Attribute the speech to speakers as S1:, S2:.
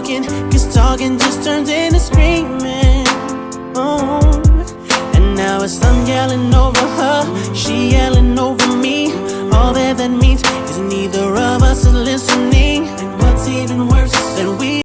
S1: talking, cause talking just turns into screaming. Oh. And now it's I'm yelling over her, she yelling over me. All that means is neither of us is listening.